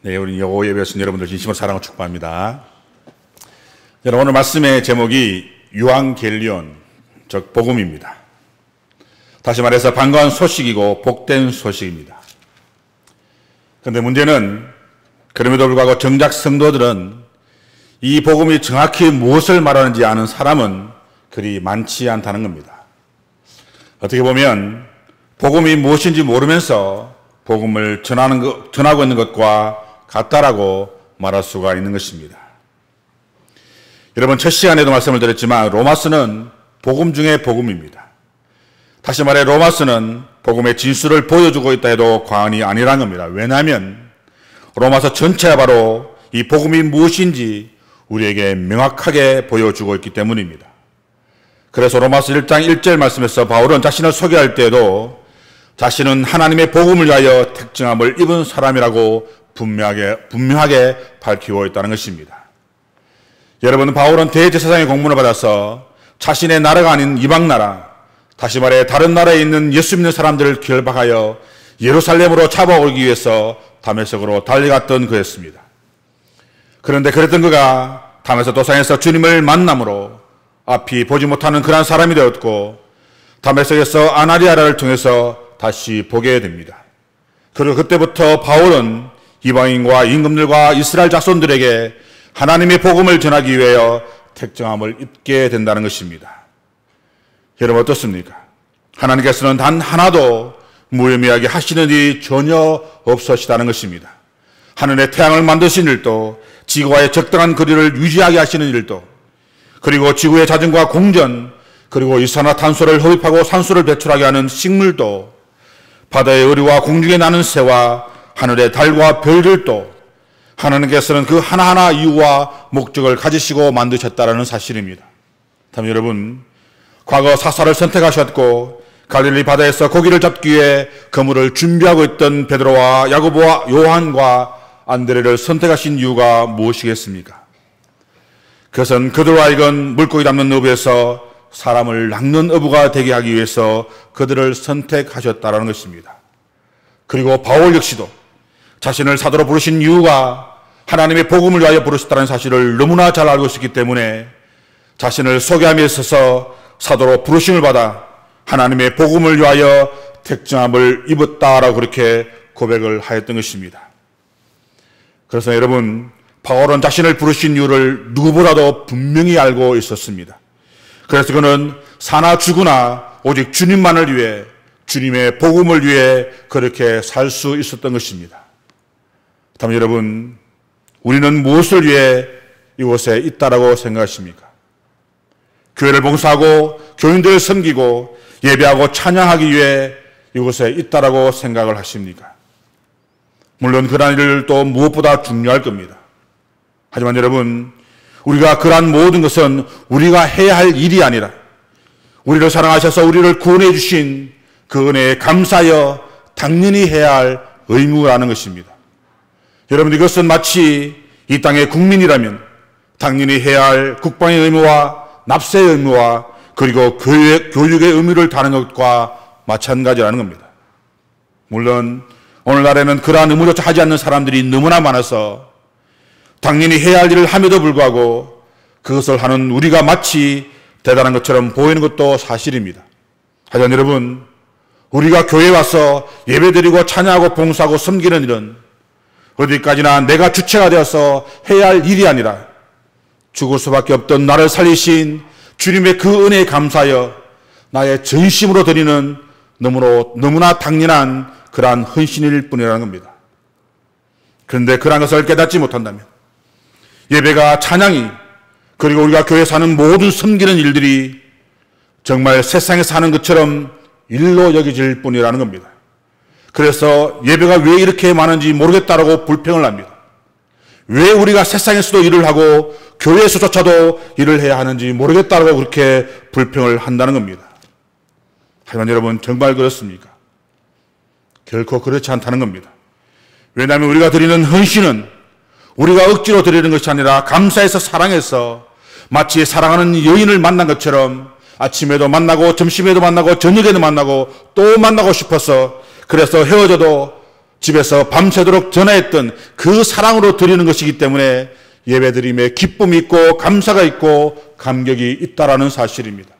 네, 우리 여고 예배신 여러분들 진심으로 사랑을 축복합니다. 여러분, 오늘 말씀의 제목이 유앙겔리온, 즉 복음입니다. 다시 말해서 반가운 소식이고 복된 소식입니다. 그런데 문제는 그럼에도 불구하고 정작 성도들은 이 복음이 정확히 무엇을 말하는지 아는 사람은 그리 많지 않다는 겁니다. 어떻게 보면 복음이 무엇인지 모르면서 복음을 전하고 있는 것과 같다라고 말할 수가 있는 것입니다. 여러분, 첫 시간에도 말씀을 드렸지만 로마서는 복음 중에 복음입니다. 다시 말해 로마서는 복음의 진수를 보여주고 있다 해도 과언이 아니라는 겁니다. 왜냐하면 로마서 전체가 바로 이 복음이 무엇인지 우리에게 명확하게 보여주고 있기 때문입니다. 그래서 로마서 1장 1절 말씀에서 바울은 자신을 소개할 때에도 자신은 하나님의 복음을 위하여 택정함을 입은 사람이라고 분명하게 밝히고 있다는 것입니다. 여러분, 바울은 대제사장의 공문을 받아서 자신의 나라가 아닌 이방 나라, 다시 말해 다른 나라에 있는 예수 믿는 사람들을 결박하여 예루살렘으로 잡아오기 위해서 다메섹으로 달려갔던 그였습니다. 그런데 그랬던 그가 다메섹 도상에서 주님을 만남으로 앞이 보지 못하는 그런 사람이 되었고 다메섹에서 아나니아를 통해서 다시 보게 됩니다. 그리고 그때부터 바울은 이방인과 임금들과 이스라엘 자손들에게 하나님의 복음을 전하기 위하여 택정함을 입게 된다는 것입니다. 여러분, 어떻습니까? 하나님께서는 단 하나도 무의미하게 하시는 일이 전혀 없으시다는 것입니다. 하늘의 태양을 만드신 일도, 지구와의 적당한 거리를 유지하게 하시는 일도, 그리고 지구의 자전과 공전, 그리고 이산화탄소를 흡입하고 산소를 배출하게 하는 식물도, 바다의 어류와 공중에 나는 새와 하늘의 달과 별들도 하나님께서는 그 하나하나 이유와 목적을 가지시고 만드셨다는 사실입니다. 다음 여러분, 과거 사사를 선택하셨고 갈릴리 바다에서 고기를 잡기 위해 그물을 준비하고 있던 베드로와 야고보와 요한과 안드레를 선택하신 이유가 무엇이겠습니까? 그것은 그들과 하여금 물고기 잡는 어부에서 사람을 낚는 어부가 되게 하기 위해서 그들을 선택하셨다는 것입니다. 그리고 바울 역시도 자신을 사도로 부르신 이유가 하나님의 복음을 위하여 부르셨다는 사실을 너무나 잘 알고 있었기 때문에 자신을 소개함에 있어서 사도로 부르심을 받아 하나님의 복음을 위하여 택정함을 입었다라고 그렇게 고백을 하였던 것입니다. 그래서 여러분, 바울은 자신을 부르신 이유를 누구보다도 분명히 알고 있었습니다. 그래서 그는 사나 죽으나 오직 주님만을 위해, 주님의 복음을 위해 그렇게 살 수 있었던 것입니다. 다음 여러분, 우리는 무엇을 위해 이곳에 있다라고 생각하십니까? 교회를 봉사하고 교인들을 섬기고 예배하고 찬양하기 위해 이곳에 있다라고 생각을 하십니까? 물론 그러한 일도 무엇보다 중요할 겁니다. 하지만 여러분, 우리가 그러한 모든 것은 우리가 해야 할 일이 아니라 우리를 사랑하셔서 우리를 구원해 주신 그 은혜에 감사하여 당연히 해야 할 의무라는 것입니다. 여러분, 이것은 마치 이 땅의 국민이라면 당연히 해야 할 국방의 의무와 납세의 의무와 그리고 교육의 의무를 다하는 것과 마찬가지라는 겁니다. 물론 오늘날에는 그러한 의무조차 하지 않는 사람들이 너무나 많아서 당연히 해야 할 일을 함에도 불구하고 그것을 하는 우리가 마치 대단한 것처럼 보이는 것도 사실입니다. 하지만 여러분, 우리가 교회에 와서 예배드리고 찬양하고 봉사하고 섬기는 일은 어디까지나 내가 주체가 되어서 해야 할 일이 아니라 죽을 수밖에 없던 나를 살리신 주님의 그 은혜에 감사하여 나의 전심으로 드리는 너무나 당연한 그러한 헌신일 뿐이라는 겁니다. 그런데 그러한 것을 깨닫지 못한다면 예배가, 찬양이, 그리고 우리가 교회에 사는 모든 섬기는 일들이 정말 세상에서 하는 것처럼 일로 여겨질 뿐이라는 겁니다. 그래서 예배가 왜 이렇게 많은지 모르겠다라고 불평을 합니다. 왜 우리가 세상에서도 일을 하고 교회에서조차도 일을 해야 하는지 모르겠다라고 그렇게 불평을 한다는 겁니다. 하지만 여러분, 정말 그렇습니까? 결코 그렇지 않다는 겁니다. 왜냐하면 우리가 드리는 헌신은 우리가 억지로 드리는 것이 아니라 감사해서 사랑해서 마치 사랑하는 여인을 만난 것처럼 아침에도 만나고 점심에도 만나고 저녁에도 만나고 또 만나고 싶어서, 그래서 헤어져도 집에서 밤새도록 전화했던 그 사랑으로 드리는 것이기 때문에 예배드림에 기쁨이 있고 감사가 있고 감격이 있다라는 사실입니다.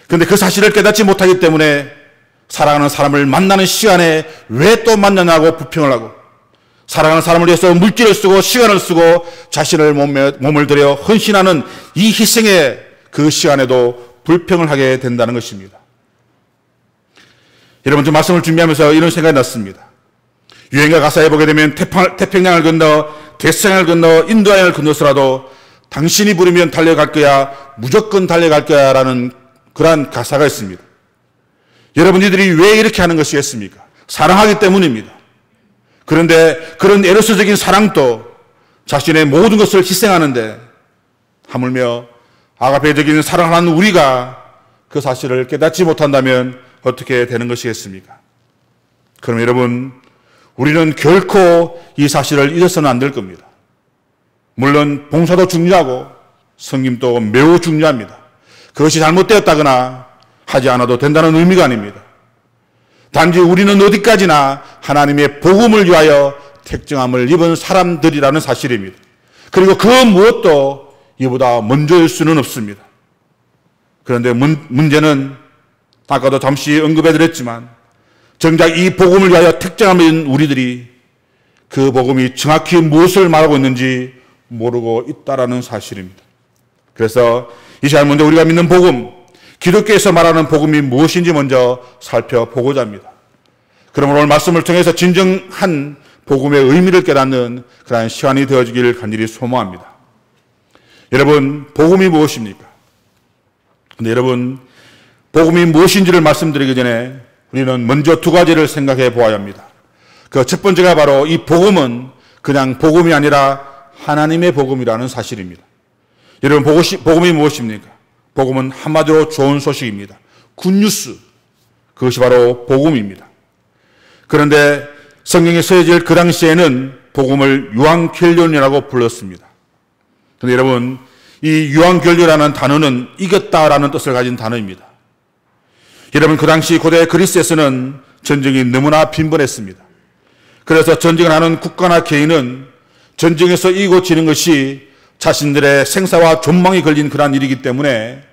그런데 그 사실을 깨닫지 못하기 때문에 사랑하는 사람을 만나는 시간에 왜 또 만나냐고 불평을 하고, 사랑하는 사람을 위해서 물질을 쓰고 시간을 쓰고 자신을 몸을 들여 헌신하는 이 희생의 그 시간에도 불평을 하게 된다는 것입니다. 여러분, 저 말씀을 준비하면서 이런 생각이 났습니다. 유행가 가사에 보게 되면 태평양을 건너 대서양을 건너 인도양을 건너서라도 당신이 부르면 달려갈 거야, 무조건 달려갈 거야 라는 그러한 가사가 있습니다. 여러분, 이들이 왜 이렇게 하는 것이겠습니까? 사랑하기 때문입니다. 그런데 그런 에로스적인 사랑도 자신의 모든 것을 희생하는데 하물며 아가페적인 사랑하는 우리가 그 사실을 깨닫지 못한다면 어떻게 되는 것이겠습니까? 그럼 여러분, 우리는 결코 이 사실을 잊어서는 안 될 겁니다. 물론 봉사도 중요하고 섬김도 매우 중요합니다. 그것이 잘못되었다거나 하지 않아도 된다는 의미가 아닙니다. 단지 우리는 어디까지나 하나님의 복음을 위하여 택정함을 입은 사람들이라는 사실입니다. 그리고 그 무엇도 이보다 먼저일 수는 없습니다. 그런데 문제는 아까도 잠시 언급해드렸지만 정작 이 복음을 위하여 택정함을 입은 우리들이 그 복음이 정확히 무엇을 말하고 있는지 모르고 있다라는 사실입니다. 그래서 이 시간 먼저 우리가 믿는 복음, 기독교에서 말하는 복음이 무엇인지 먼저 살펴보고자 합니다. 그러므로 오늘 말씀을 통해서 진정한 복음의 의미를 깨닫는 그러한 시간이 되어지기를 간절히 소망합니다. 여러분, 복음이 무엇입니까? 근데 여러분, 복음이 무엇인지를 말씀드리기 전에 우리는 먼저 두 가지를 생각해 보아야 합니다. 그 첫 번째가 바로 이 복음은 그냥 복음이 아니라 하나님의 복음이라는 사실입니다. 여러분, 복음이 무엇입니까? 복음은 한마디로 좋은 소식입니다. 굿뉴스. 그것이 바로 복음입니다. 그런데 성경에 쓰여질 그 당시에는 복음을 유앙겔리온이라고 불렀습니다. 그런데 여러분, 이 유앙겔리온이라는 단어는 이겼다라는 뜻을 가진 단어입니다. 여러분, 그 당시 고대 그리스에서는 전쟁이 너무나 빈번했습니다. 그래서 전쟁을 하는 국가나 개인은 전쟁에서 이기고 지는 것이 자신들의 생사와 존망이 걸린 그러한 일이기 때문에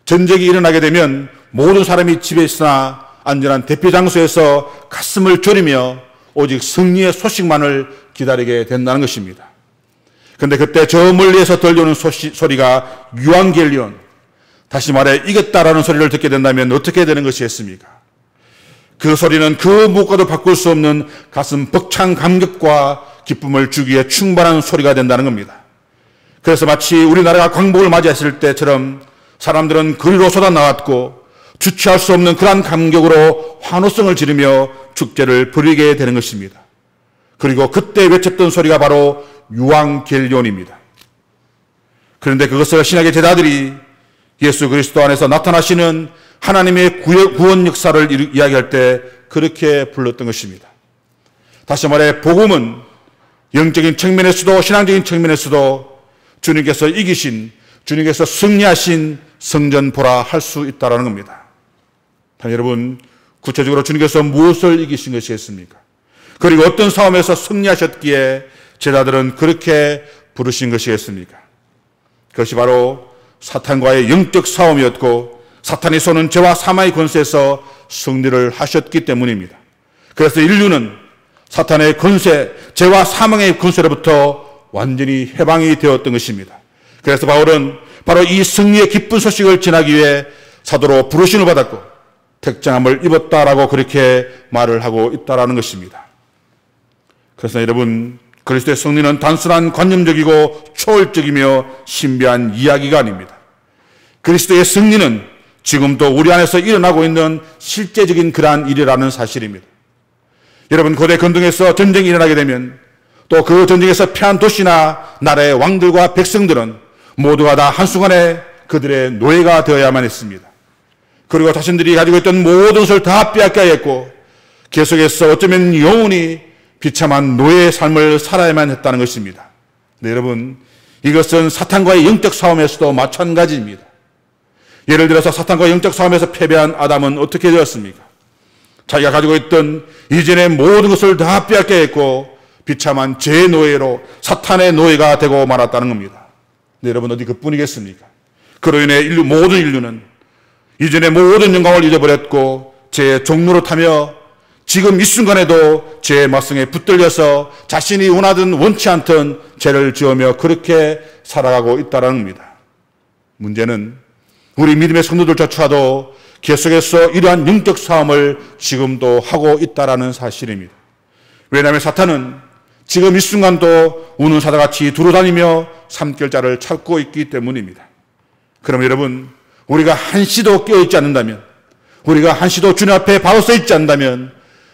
전쟁이 일어나게 되면 모든 사람이 집에 있으나 안전한 대피 장소에서 가슴을 졸이며 오직 승리의 소식만을 기다리게 된다는 것입니다. 그런데 그때 저 멀리에서 들려오는 소리가 유앙겔리온, 다시 말해 이겼다라는 소리를 듣게 된다면 어떻게 되는 것이겠습니까? 그 소리는 그 무엇과도 바꿀 수 없는 가슴 벅찬 감격과 기쁨을 주기에 충분한 소리가 된다는 겁니다. 그래서 마치 우리나라가 광복을 맞이했을 때처럼 사람들은 거리로 쏟아나왔고 주체할 수 없는 그러한 감격으로 환호성을 지르며 축제를 벌이게 되는 것입니다. 그리고 그때 외쳤던 소리가 바로 유앙겔리온입니다. 그런데 그것을 신약의 제자들이 예수 그리스도 안에서 나타나시는 하나님의 구원 역사를 이야기할 때 그렇게 불렀던 것입니다. 다시 말해 복음은 영적인 측면에서도 신앙적인 측면에서도 주님께서 이기신, 주님께서 승리하신 성전보라 할 수 있다는 겁니다. 여러분, 구체적으로 주님께서 무엇을 이기신 것이겠습니까? 그리고 어떤 싸움에서 승리하셨기에 제자들은 그렇게 부르신 것이겠습니까? 그것이 바로 사탄과의 영적 싸움이었고 사탄이 쏘는 죄와 사망의 권세에서 승리를 하셨기 때문입니다. 그래서 인류는 사탄의 권세, 죄와 사망의 권세로부터 완전히 해방이 되었던 것입니다. 그래서 바울은 바로 이 승리의 기쁜 소식을 전하기 위해 사도로 부르심을 받았고 택정함을 입었다라고 그렇게 말을 하고 있다라는 것입니다. 그래서 여러분, 그리스도의 승리는 단순한 관념적이고 초월적이며 신비한 이야기가 아닙니다. 그리스도의 승리는 지금도 우리 안에서 일어나고 있는 실제적인 그러한 일이라는 사실입니다. 여러분, 고대 근동에서 전쟁이 일어나게 되면 또 그 전쟁에서 패한 도시나 나라의 왕들과 백성들은 모두가 다 한순간에 그들의 노예가 되어야만 했습니다. 그리고 자신들이 가지고 있던 모든 것을 다 빼앗겨야 했고 계속해서 어쩌면 영원히 비참한 노예의 삶을 살아야만 했다는 것입니다. 네, 여러분, 이것은 사탄과의 영적 싸움에서도 마찬가지입니다. 예를 들어서 사탄과의 영적 싸움에서 패배한 아담은 어떻게 되었습니까? 자기가 가지고 있던 이전의 모든 것을 다 빼앗게 했고 비참한 죄의 노예로 사탄의 노예가 되고 말았다는 겁니다. 근데 여러분 어디 그뿐이겠습니까? 그로 인해 모든 인류는 이전의 모든 영광을 잊어버렸고 죄의 종로로 타며 지금 이 순간에도 죄의 마성에 붙들려서 자신이 원하든 원치 않든 죄를 지으며 그렇게 살아가고 있다는 겁니다. 문제는 우리 믿음의 성도들조차도 계속해서 이러한 영적 싸움을 지금도 하고 있다는 사실입니다. 왜냐하면 사탄은 지금 이 순간도 우는 사자같이 두루다니며 삼킬자를 찾고 있기 때문입니다. 그럼 여러분, 우리가 한시도 깨어있지 않는다면, 우리가 한시도 주님 앞에 바로 서 있지 않는다면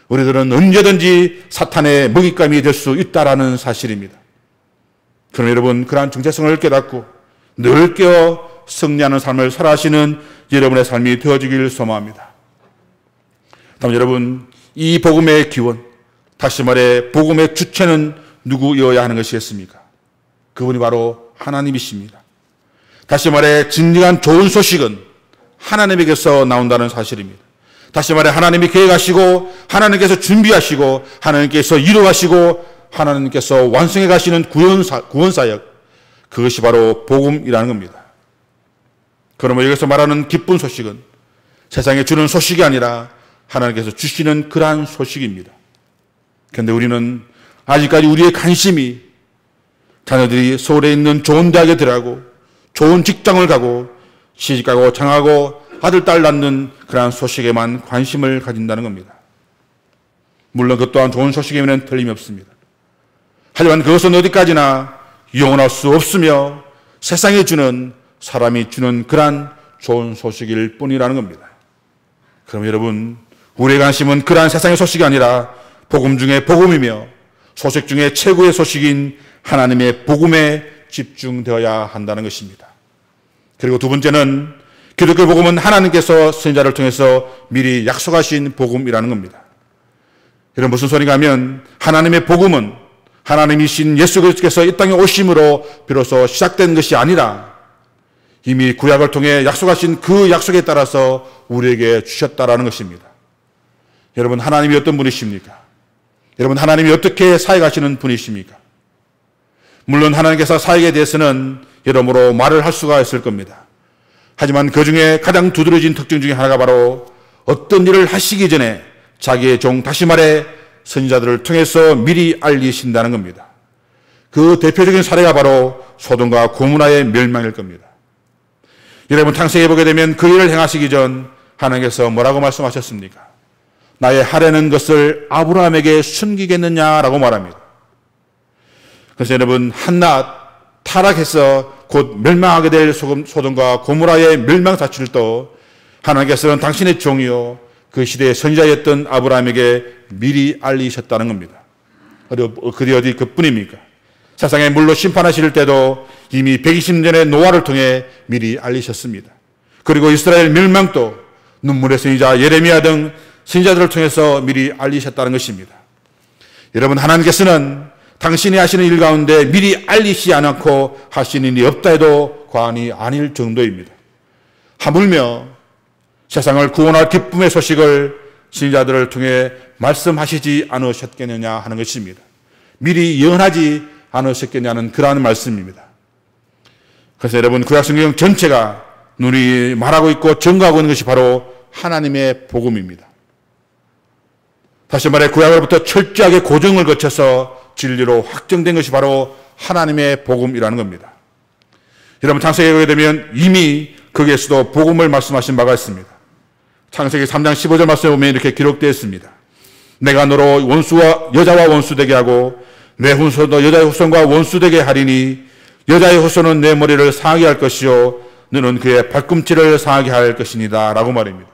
우리들은 언제든지 사탄의 먹잇감이 될 수 있다는 사실입니다. 그럼 여러분, 그러한 정체성을 깨닫고 늘 깨어 승리하는 삶을 살아가시는 여러분의 삶이 되어지길 소망합니다. 다음 여러분, 이 복음의 기원, 다시 말해 복음의 주체는 누구여야 하는 것이겠습니까? 그분이 바로 하나님이십니다. 다시 말해 진정한 좋은 소식은 하나님에게서 나온다는 사실입니다. 다시 말해 하나님이 계획하시고 하나님께서 준비하시고 하나님께서 이루하시고 하나님께서 완성해 가시는 구원사역, 그것이 바로 복음이라는 겁니다. 그러면 여기서 말하는 기쁜 소식은 세상에 주는 소식이 아니라 하나님께서 주시는 그러한 소식입니다. 그런데 우리는 아직까지 우리의 관심이 자녀들이 서울에 있는 좋은 대학에 들어가고 좋은 직장을 가고 시집가고 장하고 아들, 딸 낳는 그러한 소식에만 관심을 가진다는 겁니다. 물론 그것 또한 좋은 소식이면 틀림이 없습니다. 하지만 그것은 어디까지나 영원할 수 없으며 세상에 주는, 사람이 주는 그러한 좋은 소식일 뿐이라는 겁니다. 그럼 여러분, 우리의 관심은 그러한 세상의 소식이 아니라 복음 중에 복음이며 소식 중에 최고의 소식인 하나님의 복음에 집중되어야 한다는 것입니다. 그리고 두 번째는 기독교 복음은 하나님께서 선지자를 통해서 미리 약속하신 복음이라는 겁니다. 이런 무슨 소리가 하면 하나님의 복음은 하나님이신 예수 그리스도께서 이 땅에 오심으로 비로소 시작된 것이 아니라 이미 구약을 통해 약속하신 그 약속에 따라서 우리에게 주셨다라는 것입니다. 여러분, 하나님이 어떤 분이십니까? 여러분, 하나님이 어떻게 사역하시는 분이십니까? 물론 하나님께서 사역에 대해서는 여러모로 말을 할 수가 있을 겁니다. 하지만 그 중에 가장 두드러진 특징 중에 하나가 바로 어떤 일을 하시기 전에 자기의 종, 다시 말해 선지자들을 통해서 미리 알리신다는 겁니다. 그 대표적인 사례가 바로 소돔과 고모라의 멸망일 겁니다. 여러분, 창세기에 보게 되면 그 일을 행하시기 전 하나님께서 뭐라고 말씀하셨습니까? 나의 하려는 것을 아브라함에게 숨기겠느냐라고 말합니다. 그래서 여러분, 한낱 타락해서 곧 멸망하게 될 소돔과 고모라의 멸망 사실도 하나님께서는 당신의 종이요 그 시대의 선지자였던 아브라함에게 미리 알리셨다는 겁니다. 그게 어디 그뿐입니까? 세상에 물로 심판하실 때도 이미 120년의 노아를 통해 미리 알리셨습니다. 그리고 이스라엘 멸망도 눈물의 선지자 예레미야 등 선지자들을 통해서 미리 알리셨다는 것입니다. 여러분, 하나님께서는 당신이 하시는 일 가운데 미리 알리시지 않고 하시는 일이 없다 해도 과언이 아닐 정도입니다. 하물며 세상을 구원할 기쁨의 소식을 선지자들을 통해 말씀하시지 않으셨겠느냐 하는 것입니다. 미리 예언하지 않으셨겠냐는 그러한 말씀입니다. 그래서 여러분, 구약성경 전체가 눈이 말하고 있고 증거하고 있는 것이 바로 하나님의 복음입니다. 다시 말해 구약으로부터 철저하게 고정을 거쳐서 진리로 확정된 것이 바로 하나님의 복음이라는 겁니다. 여러분, 창세기에 보게 되면 이미 거기에서도 복음을 말씀하신 바가 있습니다. 창세기 3장 15절 말씀에 보면 이렇게 기록되어 있습니다. 내가 너로 여자와 원수되게 하고 내 후손도 여자의 후손과 원수되게 하리니 여자의 후손은 내 머리를 상하게 할 것이요 너는 그의 발꿈치를 상하게 할 것이니다 라고 말입니다.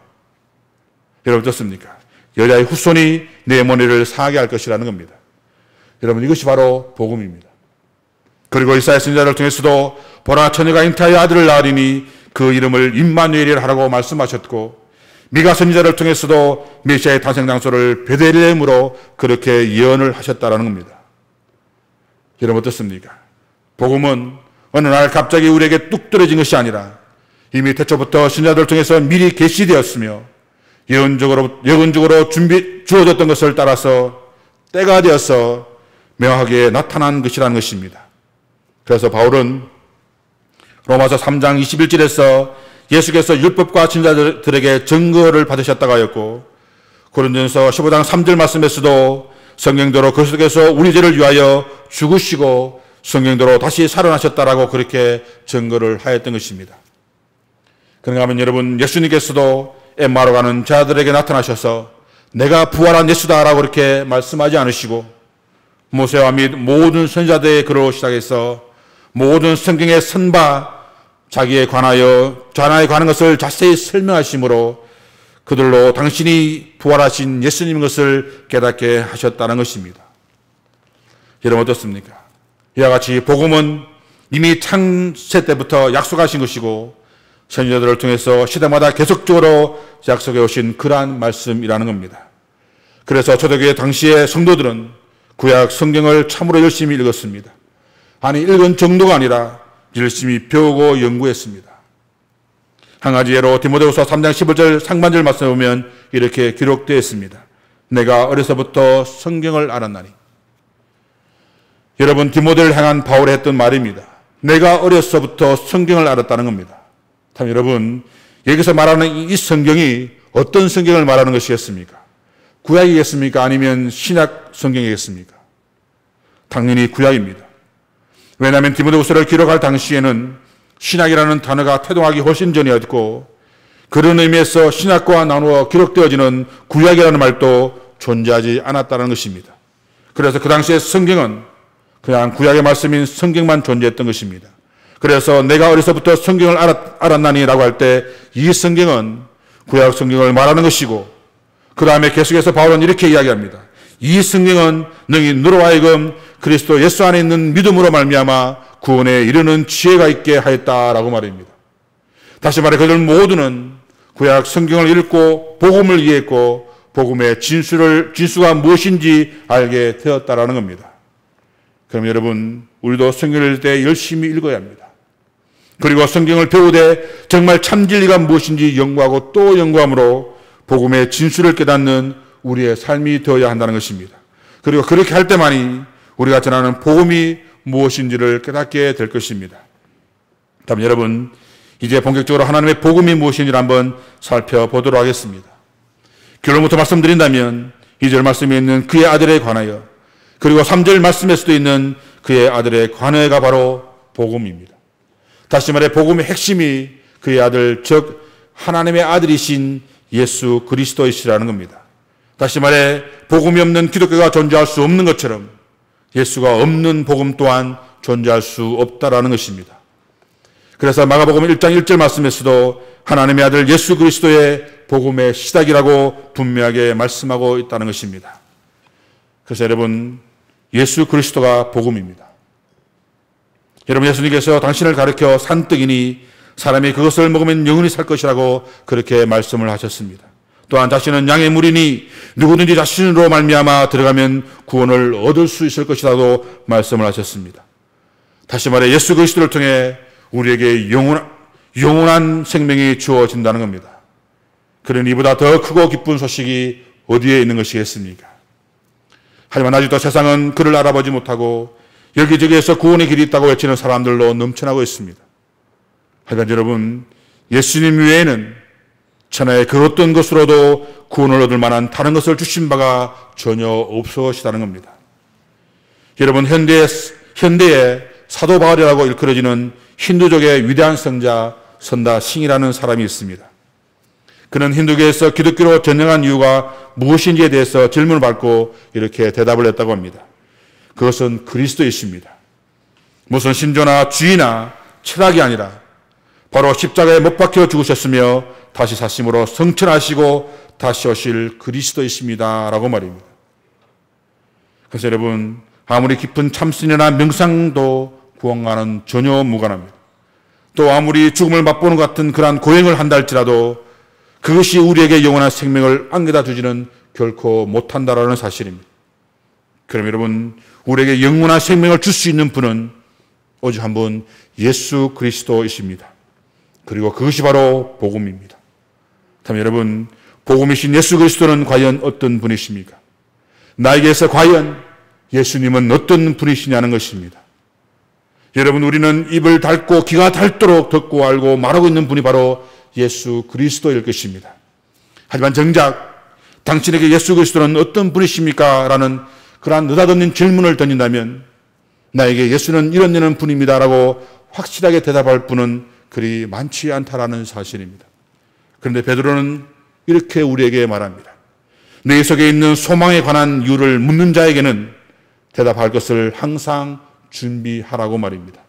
여러분, 어떻습니까? 여자의 후손이 내 머리를 상하게 할 것이라는 겁니다. 여러분, 이것이 바로 복음입니다. 그리고 이사야 선지자를 통해서도 보라, 처녀가 잉태하여 아들을 낳으리니 그 이름을 임마누엘이라 하라고 말씀하셨고, 미가 선지자를 통해서도 메시아의 탄생 장소를 베들레헴으로 그렇게 예언을 하셨다라는 겁니다. 여러분, 어떻습니까? 복음은 어느 날 갑자기 우리에게 뚝 떨어진 것이 아니라 이미 태초부터 선지자들을 통해서 미리 계시되었으며 예언적으로 주어졌던 것을 따라서 때가 되어서 명확하게 나타난 것이라는 것입니다. 그래서 바울은 로마서 3장 21절에서 예수께서 율법과 선지자들에게 증거를 받으셨다고 하였고, 고린도전서 15장 3절 말씀에서도 성경대로 그리스도께서 우리 죄를 위하여 죽으시고 성경대로 다시 살아나셨다라고 그렇게 증거를 하였던 것입니다. 그런가 하면 여러분, 예수님께서도 엠마오로 가는 자들에게 나타나셔서 내가 부활한 예수다라고 그렇게 말씀하지 않으시고, 모세와 및 모든 선지자들의 글로 시작해서 모든 성경의 선바 자기에 관하여 관한 것을 자세히 설명하심으로 그들로 당신이 부활하신 예수님인 것을 깨닫게 하셨다는 것입니다. 여러분 어떻습니까? 이와 같이 복음은 이미 창세 때부터 약속하신 것이고 선지자들을 통해서 시대마다 계속적으로 약속해 오신 그러한 말씀이라는 겁니다. 그래서 초대교회 당시의 성도들은 구약 성경을 참으로 열심히 읽었습니다. 아니, 읽은 정도가 아니라 열심히 배우고 연구했습니다. 한 가지 예로 디모데후서 3장 15절 상반절 말씀에 보면 이렇게 기록되어 있습니다. 내가 어려서부터 성경을 알았나니. 여러분, 디모데를 향한 바울이 했던 말입니다. 내가 어려서부터 성경을 알았다는 겁니다. 참 여러분, 여기서 말하는 이 성경이 어떤 성경을 말하는 것이겠습니까? 구약이겠습니까? 아니면 신약 성경이겠습니까? 당연히 구약입니다. 왜냐하면 디모데후서를 기록할 당시에는 신약이라는 단어가 태동하기 훨씬 전이었고, 그런 의미에서 신약과 나누어 기록되어지는 구약이라는 말도 존재하지 않았다는 것입니다. 그래서 그 당시에 성경은 그냥 구약의 말씀인 성경만 존재했던 것입니다. 그래서 내가 어려서부터 성경을 알았나니라고 할 때 이 성경은 구약 성경을 말하는 것이고, 그 다음에 계속해서 바울은 이렇게 이야기합니다. 이 성경은 너희 너로 하여금 그리스도 예수 안에 있는 믿음으로 말미암아 구원에 이르는 지혜가 있게 하였다라고 말입니다. 다시 말해 그들 모두는 구약 성경을 읽고 복음을 이해했고 복음의 진수가 무엇인지 알게 되었다라는 겁니다. 그럼 여러분, 우리도 성경을 읽을 때 열심히 읽어야 합니다. 그리고 성경을 배우되 정말 참 진리가 무엇인지 연구하고 또 연구함으로 복음의 진수를 깨닫는 우리의 삶이 되어야 한다는 것입니다. 그리고 그렇게 할 때만이 우리가 전하는 복음이 무엇인지를 깨닫게 될 것입니다. 다음 여러분, 이제 본격적으로 하나님의 복음이 무엇인지를 한번 살펴보도록 하겠습니다. 결론부터 말씀드린다면 2절 말씀에 있는 그의 아들에 관하여, 그리고 3절 말씀에서도 있는 그의 아들에 관하여가 바로 복음입니다. 다시 말해 복음의 핵심이 그의 아들, 즉 하나님의 아들이신 예수 그리스도이시라는 겁니다. 다시 말해 복음이 없는 기독교가 존재할 수 없는 것처럼 예수가 없는 복음 또한 존재할 수 없다라는 것입니다. 그래서 마가복음 1장 1절 말씀에서도 하나님의 아들 예수 그리스도의 복음의 시작이라고 분명하게 말씀하고 있다는 것입니다. 그래서 여러분, 예수 그리스도가 복음입니다. 여러분, 예수님께서 당신을 가르쳐 산떡이니 사람이 그것을 먹으면 영원히 살 것이라고 그렇게 말씀을 하셨습니다. 또한 자신은 양의 물이니 누구든지 자신으로 말미암아 들어가면 구원을 얻을 수 있을 것이라고 말씀을 하셨습니다. 다시 말해 예수 그리스도를 통해 우리에게 영원한 생명이 주어진다는 겁니다. 그러니 이보다 더 크고 기쁜 소식이 어디에 있는 것이겠습니까? 하지만 아직도 세상은 그를 알아보지 못하고 여기저기에서 구원의 길이 있다고 외치는 사람들로 넘쳐나고 있습니다. 하지만 여러분, 예수님 외에는 천하의 그 어떤 것으로도 구원을 얻을 만한 다른 것을 주신 바가 전혀 없으시다는 겁니다. 여러분, 현대에 사도 바울이라고 일컬어지는 힌두족의 위대한 성자 선다 싱이라는 사람이 있습니다. 그는 힌두교에서 기독교로 전향한 이유가 무엇인지에 대해서 질문을 받고 이렇게 대답을 했다고 합니다. 그것은 그리스도이십니다. 무슨 신조나 주의나 철학이 아니라 바로 십자가에 못 박혀 죽으셨으며 다시 사심으로 성천하시고 다시 오실 그리스도이십니다 라고 말입니다. 그래서 여러분, 아무리 깊은 참선이나 명상도 구원과는 전혀 무관합니다. 또 아무리 죽음을 맛보는 것 같은 그러한 고행을 한다 할지라도 그것이 우리에게 영원한 생명을 안겨다 주지는 결코 못한다라는 사실입니다. 그럼 여러분, 우리에게 영원한 생명을 줄 수 있는 분은 오직 한 분 예수 그리스도이십니다. 그리고 그것이 바로 복음입니다. 다음 여러분, 복음이신 예수 그리스도는 과연 어떤 분이십니까? 나에게서 과연 예수님은 어떤 분이시냐는 것입니다. 여러분, 우리는 입을 닫고 귀가 닳도록 듣고 알고 말하고 있는 분이 바로 예수 그리스도일 것입니다. 하지만 정작 당신에게 예수 그리스도는 어떤 분이십니까? 라는 그러한 느닷없는 질문을 던진다면 나에게 예수는 이런 분입니다 라고 확실하게 대답할 분은 그리 많지 않다라는 사실입니다. 그런데 베드로는 이렇게 우리에게 말합니다. 내 속에 있는 소망에 관한 이유를 묻는 자에게는 대답할 것을 항상 준비하라고 말입니다.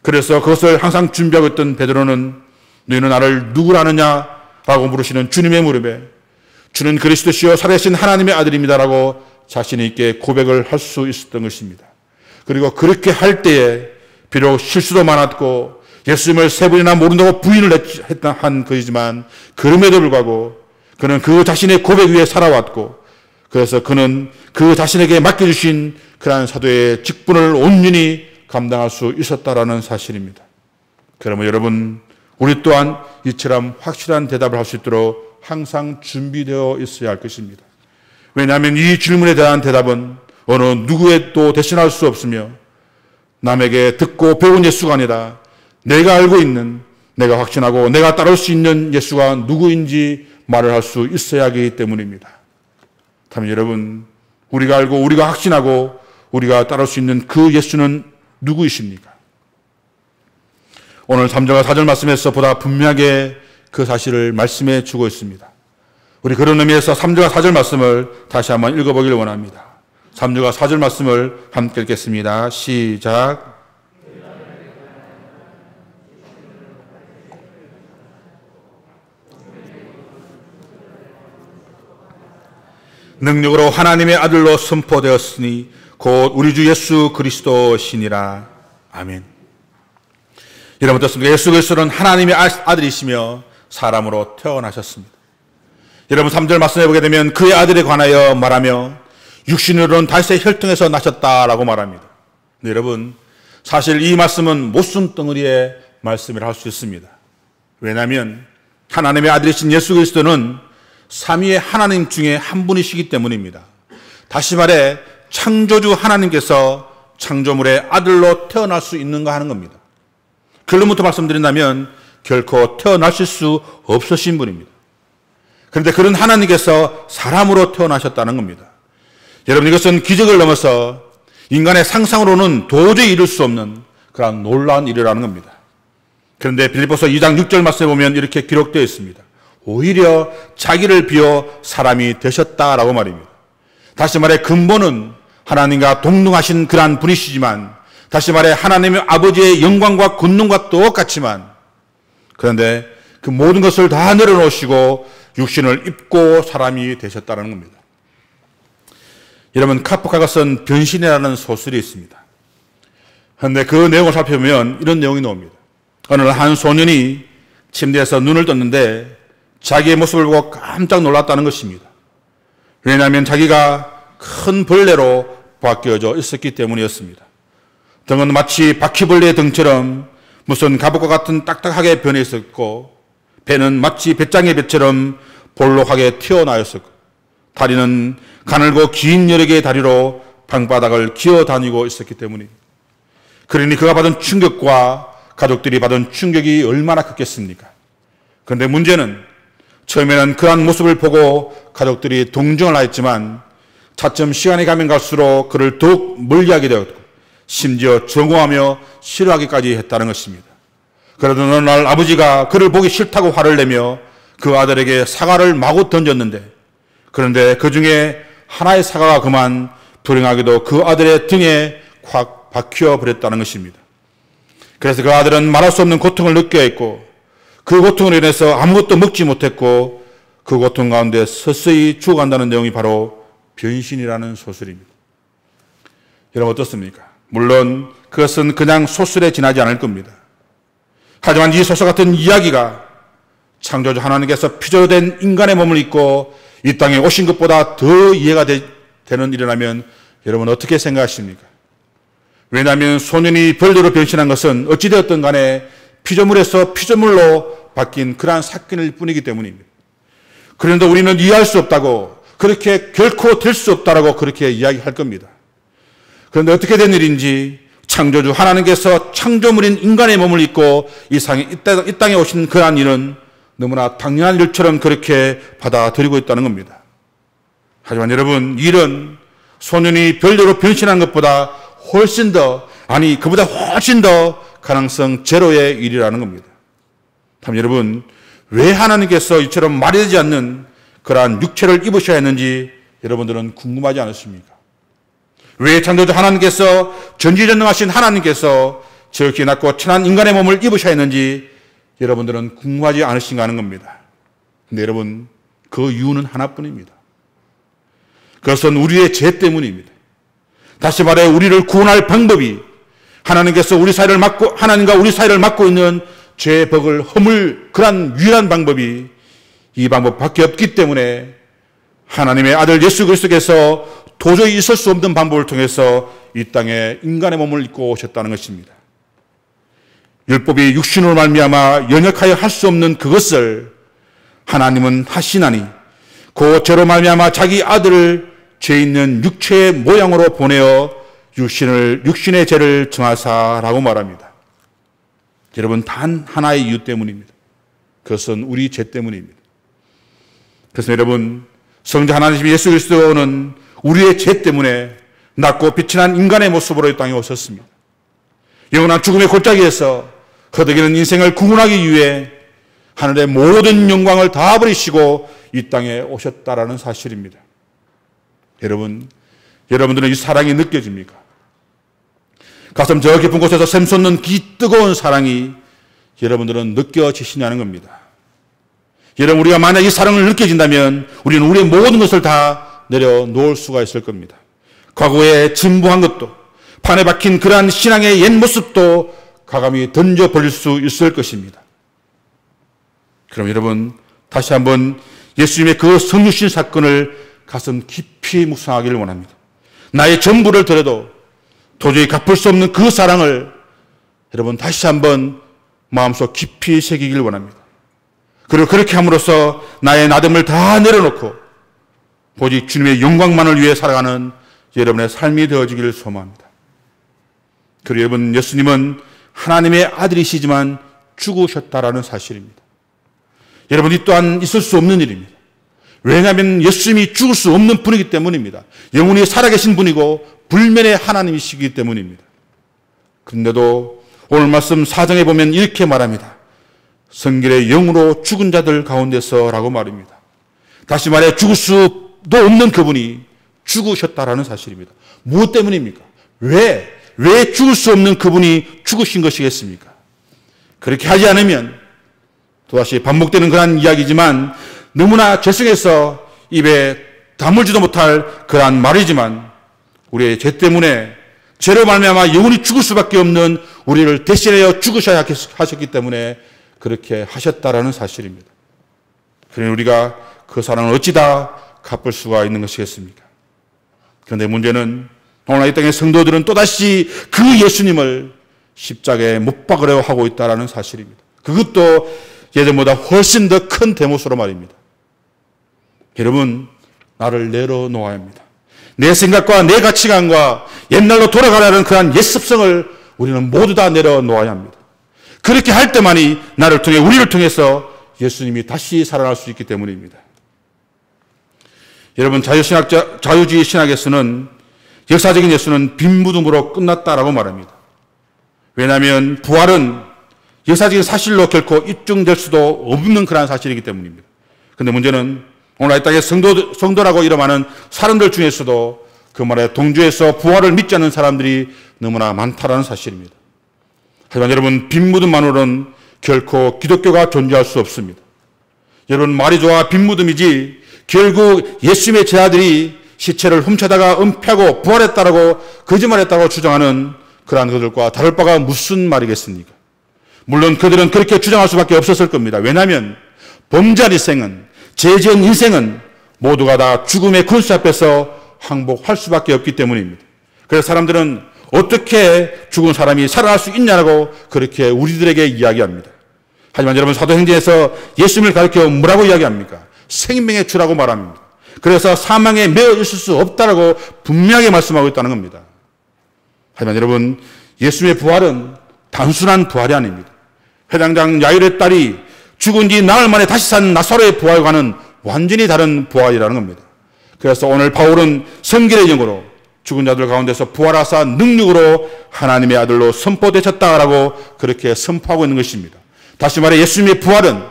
그래서 그것을 항상 준비하고 있던 베드로는 너희는 나를 누구라느냐 라고 물으시는 주님의 무릎에 주는 그리스도시요 살아계신 하나님의 아들입니다 라고 자신 있게 고백을 할 수 있었던 것입니다. 그리고 그렇게 할 때에 비록 실수도 많았고 예수님을 3번이나 모른다고 부인을 한 것이지만 그럼에도 불구하고 그는 그 자신의 고백 위에 살아왔고 그래서 그는 그 자신에게 맡겨주신 그러한 사도의 직분을 온전히 감당할 수 있었다라는 사실입니다. 그러면 여러분, 우리 또한 이처럼 확실한 대답을 할 수 있도록 항상 준비되어 있어야 할 것입니다. 왜냐하면 이 질문에 대한 대답은 어느 누구에도 대신할 수 없으며 남에게 듣고 배운 예수가 아니라 내가 알고 있는, 내가 확신하고 내가 따를 수 있는 예수가 누구인지 말을 할 수 있어야 하기 때문입니다. 다만 여러분, 우리가 알고 우리가 확신하고 우리가 따를 수 있는 그 예수는 누구이십니까? 오늘 3절과 4절 말씀에서 보다 분명하게 그 사실을 말씀해 주고 있습니다. 우리 그런 의미에서 3절과 4절 말씀을 다시 한번 읽어보기를 원합니다. 3절과 4절 말씀을 함께 읽겠습니다. 시작. 능력으로 하나님의 아들로 선포되었으니 곧 우리 주 예수 그리스도시니라. 아멘. 여러분 어떻습니까? 예수 그리스도는 하나님의 아들이시며 사람으로 태어나셨습니다. 여러분 3절 말씀해 보게 되면 그의 아들에 관하여 말하며 육신으로는 다윗의 혈통에서 나셨다라고 말합니다. 근데 여러분 사실 이 말씀은 못순덩어리의 말씀이라 할 수 있습니다. 왜냐하면 하나님의 아들이신 예수 그리스도는 삼위의 하나님 중에 한 분이시기 때문입니다. 다시 말해 창조주 하나님께서 창조물의 아들로 태어날 수 있는가 하는 겁니다. 결론부터 말씀드린다면 결코 태어나실 수 없으신 분입니다. 그런데 그런 하나님께서 사람으로 태어나셨다는 겁니다. 여러분 이것은 기적을 넘어서 인간의 상상으로는 도저히 이룰 수 없는 그런 놀라운 일이라는 겁니다. 그런데 빌립보서 2장 6절 말씀에 보면 이렇게 기록되어 있습니다. 오히려 자기를 비워 사람이 되셨다라고 말입니다. 다시 말해 근본은 하나님과 동등하신 그러한 분이시지만 다시 말해 하나님의 아버지의 영광과 권능과 똑같지만 그런데 그 모든 것을 다 내려놓으시고 육신을 입고 사람이 되셨다는 겁니다. 여러분 카프카가 쓴 변신이라는 소설이 있습니다. 그런데 그 내용을 살펴보면 이런 내용이 나옵니다. 어느 날 한 소년이 침대에서 눈을 떴는데 자기의 모습을 보고 깜짝 놀랐다는 것입니다. 왜냐하면 자기가 큰 벌레로 바뀌어져 있었기 때문이었습니다. 등은 마치 바퀴벌레의 등처럼 무슨 갑옷과 같은 딱딱하게 변해 있었고 배는 마치 배짱의 배처럼 볼록하게 튀어나와 있었고 다리는 가늘고 긴 여러 개의 다리로 방바닥을 기어다니고 있었기 때문입니다. 그러니 그가 받은 충격과 가족들이 받은 충격이 얼마나 컸겠습니까? 그런데 문제는 처음에는 그러한 모습을 보고 가족들이 동정을 하였지만 차츰 시간이 가면 갈수록 그를 더욱 멀리하게 되었고 심지어 정오하며 싫어하기까지 했다는 것입니다. 그러던 어느 날 아버지가 그를 보기 싫다고 화를 내며 그 아들에게 사과를 마구 던졌는데 그런데 그 중에 하나의 사과가 그만 불행하게도 그 아들의 등에 확 박혀 버렸다는 것입니다. 그래서 그 아들은 말할 수 없는 고통을 느껴야 했고 그 고통으로 인해서 아무것도 먹지 못했고 그 고통 가운데 서서히 죽어간다는 내용이 바로 변신이라는 소설입니다. 여러분 어떻습니까? 물론 그것은 그냥 소설에 지나지 않을 겁니다. 하지만 이 소설 같은 이야기가 창조주 하나님께서 피조로 된 인간의 몸을 입고 이 땅에 오신 것보다 더 이해가 되는 일이라면 여러분 어떻게 생각하십니까? 왜냐하면 소년이 벌레로 변신한 것은 어찌되었든 간에 피조물에서 피조물로 바뀐 그러한 사건일 뿐이기 때문입니다. 그런데 우리는 이해할 수 없다고, 그렇게 결코 될 수 없다라고 그렇게 이야기할 겁니다. 그런데 어떻게 된 일인지 창조주 하나님께서 창조물인 인간의 몸을 입고 이 땅에 오신 그러한 일은 너무나 당연한 일처럼 그렇게 받아들이고 있다는 겁니다. 하지만 여러분, 이 일은 소년이 별대로 변신한 것보다 훨씬 더, 아니 그보다 훨씬 더 가능성 제로의 일이라는 겁니다. 참 여러분, 왜 하나님께서 이처럼 말이 되지 않는 그러한 육체를 입으셔야 했는지 여러분들은 궁금하지 않으십니까? 왜 창조주 하나님께서, 전지전능하신 하나님께서 저렇게 낮고 천한 인간의 몸을 입으셔야 했는지 여러분들은 궁금하지 않으신가 하는 겁니다. 근데 여러분, 그 이유는 하나뿐입니다. 그것은 우리의 죄 때문입니다. 다시 말해 우리를 구원할 방법이 하나님께서 하나님과 우리 사이를 막고 있는 죄의 벽을 허물 그런 유일한 방법이 이 방법밖에 없기 때문에 하나님의 아들 예수 그리스도께서 도저히 있을 수 없는 방법을 통해서 이 땅에 인간의 몸을 입고 오셨다는 것입니다. 율법이 육신으로 말미암아 연역하여 할 수 없는 그것을 하나님은 하시나니 그 죄로 말미암아 자기 아들을 죄 있는 육체의 모양으로 보내어 육신의 죄를 정하사라고 말합니다. 여러분, 단 하나의 이유 때문입니다. 그것은 우리 죄 때문입니다. 그래서 여러분, 성자 하나님 예수 그리스도는 우리의 죄 때문에 낮고 빛이 난 인간의 모습으로 이 땅에 오셨습니다. 영원한 죽음의 골짜기에서 허덕이는 인생을 구원하기 위해 하늘의 모든 영광을 다 버리시고 이 땅에 오셨다라는 사실입니다. 여러분, 여러분들은 이 사랑이 느껴집니까? 가슴 저 깊은 곳에서 샘솟는 뜨거운 사랑이 여러분들은 느껴지시냐는 겁니다. 여러분, 우리가 만약 이 사랑을 느껴진다면 우리는 우리의 모든 것을 다 내려놓을 수가 있을 겁니다. 과거에 진부한 것도, 판에 박힌 그러한 신앙의 옛 모습도 과감히 던져버릴 수 있을 것입니다. 그럼 여러분, 다시 한번 예수님의 그 성육신 사건을 가슴 깊이 묵상하기를 원합니다. 나의 전부를 드려도 도저히 갚을 수 없는 그 사랑을 여러분 다시 한번 마음속 깊이 새기길 원합니다. 그리고 그렇게 함으로써 나의 나됨을 다 내려놓고 오직 주님의 영광만을 위해 살아가는 여러분의 삶이 되어지기를 소망합니다. 그리고 여러분, 예수님은 하나님의 아들이시지만 죽으셨다라는 사실입니다. 여러분, 이 또한 있을 수 없는 일입니다. 왜냐하면 예수님이 죽을 수 없는 분이기 때문입니다. 영원히 살아계신 분이고 불면의 하나님이시기 때문입니다. 그런데도 오늘 말씀 4장에 보면 이렇게 말합니다. 성결의 영으로 죽은 자들 가운데서라고 말입니다. 다시 말해 죽을 수도 없는 그분이 죽으셨다라는 사실입니다. 무엇 때문입니까? 왜 죽을 수 없는 그분이 죽으신 것이겠습니까? 그렇게 하지 않으면 또다시 반복되는 그런 이야기지만 너무나 죄송해서 입에 다물지도 못할 그러한 말이지만 우리의 죄 때문에 죄로 말미암아 영원히 죽을 수밖에 없는 우리를 대신하여 죽으셔야 하셨기 때문에 그렇게 하셨다라는 사실입니다. 그러니 우리가 그 사랑을 어찌 다 갚을 수가 있는 것이겠습니까? 그런데 문제는 오늘 이 땅의 성도들은 또다시 그 예수님을 십자가에 못 박으려 하고 있다는 사실입니다. 그것도 예전보다 훨씬 더 큰 대못으로 말입니다. 여러분, 나를 내려놓아야 합니다. 내 생각과 내 가치관과 옛날로 돌아가라는 그러한 옛 습성을 우리는 모두 다 내려놓아야 합니다. 그렇게 할 때만이 나를 통해 우리를 통해서 예수님이 다시 살아날 수 있기 때문입니다. 여러분, 자유주의 신학에서는 역사적인 예수는 빈무등으로 끝났다라고 말합니다. 왜냐하면 부활은 역사적인 사실로 결코 입증될 수도 없는 그러한 사실이기 때문입니다. 그런데 문제는 오늘 이 땅에 성도라고 이름하는 사람들 중에서도 그 말에 동조해서 부활을 믿지 않는 사람들이 너무나 많다라는 사실입니다. 하지만 여러분, 빈무덤만으로는 결코 기독교가 존재할 수 없습니다. 여러분, 말이 좋아 빈무덤이지 결국 예수님의 제자들이 시체를 훔쳐다가 은폐하고 부활했다라고 거짓말했다고 주장하는 그러한 것들과 다를 바가 무슨 말이겠습니까? 물론 그들은 그렇게 주장할 수밖에 없었을 겁니다. 왜냐하면 범죄한 인생은, 죄 지은 인생은 모두가 다 죽음의 권세 앞에서 항복할 수밖에 없기 때문입니다. 그래서 사람들은 어떻게 죽은 사람이 살아날 수 있냐고 그렇게 우리들에게 이야기합니다. 하지만 여러분, 사도행전에서 예수님을 가리켜 뭐라고 이야기합니까? 생명의 주라고 말합니다. 그래서 사망에 매어 있을 수 없다라고 분명하게 말씀하고 있다는 겁니다. 하지만 여러분, 예수님의 부활은 단순한 부활이 아닙니다. 회당장 야일의 딸이 죽은 지 나흘 만에 다시 산 나사로의 부활과는 완전히 다른 부활이라는 겁니다. 그래서 오늘 바울은 성결의 영으로 죽은 자들 가운데서 부활하사 능력으로 하나님의 아들로 선포되셨다라고 그렇게 선포하고 있는 것입니다. 다시 말해 예수님의 부활은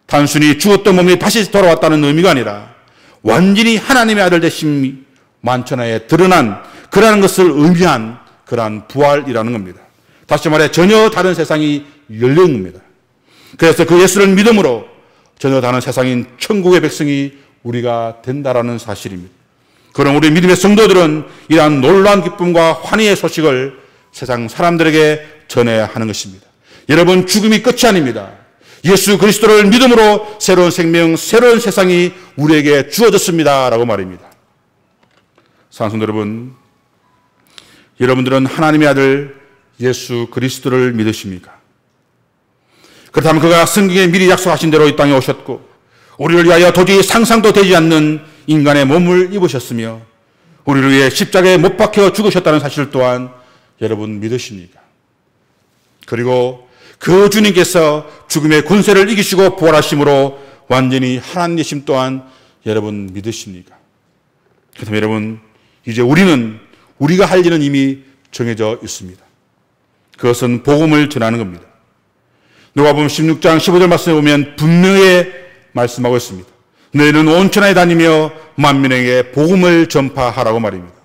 단순히 죽었던 몸이 다시 돌아왔다는 의미가 아니라 완전히 하나님의 아들 되심이 만천하에 드러난 그러한 것을 의미한 그러한 부활이라는 겁니다. 다시 말해 전혀 다른 세상이 열린 겁니다. 그래서 그 예수를 믿음으로 전혀 다른 세상인 천국의 백성이 우리가 된다라는 사실입니다. 그럼 우리 믿음의 성도들은 이러한 놀라운 기쁨과 환희의 소식을 세상 사람들에게 전해야 하는 것입니다. 여러분, 죽음이 끝이 아닙니다. 예수 그리스도를 믿음으로 새로운 생명, 새로운 세상이 우리에게 주어졌습니다 라고 말입니다. 사랑하는 여러분, 여러분들은 하나님의 아들 예수 그리스도를 믿으십니까? 그렇다면 그가 성경에 미리 약속하신 대로 이 땅에 오셨고 우리를 위하여 도저히 상상도 되지 않는 인간의 몸을 입으셨으며 우리를 위해 십자가에 못 박혀 죽으셨다는 사실 또한 여러분 믿으십니까? 그리고 그 주님께서 죽음의 권세를 이기시고 부활하심으로 완전히 하나님이심 또한 여러분 믿으십니까? 그렇다면 여러분, 이제 우리가 할 일은 이미 정해져 있습니다. 그것은 복음을 전하는 겁니다. 누가복음 16장 15절 말씀에 보면 분명히 말씀하고 있습니다. 너희는 온 천하에 다니며 만민에게 복음을 전파하라고 말입니다.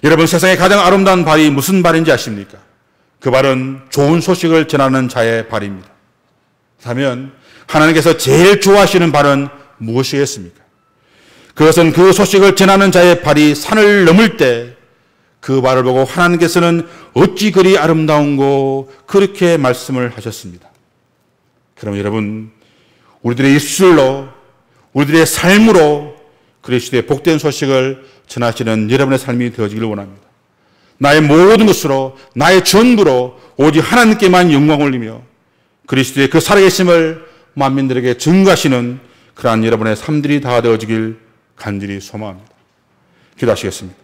여러분, 세상에 가장 아름다운 발이 무슨 발인지 아십니까? 그 발은 좋은 소식을 전하는 자의 발입니다. 그렇다면 하나님께서 제일 좋아하시는 발은 무엇이겠습니까? 그것은 그 소식을 전하는 자의 발이 산을 넘을 때 그 발을 보고 하나님께서는 어찌 그리 아름다운고 그렇게 말씀을 하셨습니다. 그럼 여러분, 우리들의 입술로, 우리들의 삶으로 그리스도의 복된 소식을 전하시는 여러분의 삶이 되어지기를 원합니다. 나의 모든 것으로, 나의 전부로 오직 하나님께만 영광을 올리며 그리스도의 그 살아계심을 만민들에게 증거하시는 그러한 여러분의 삶들이 다 되어지길 간절히 소망합니다. 기도하시겠습니다.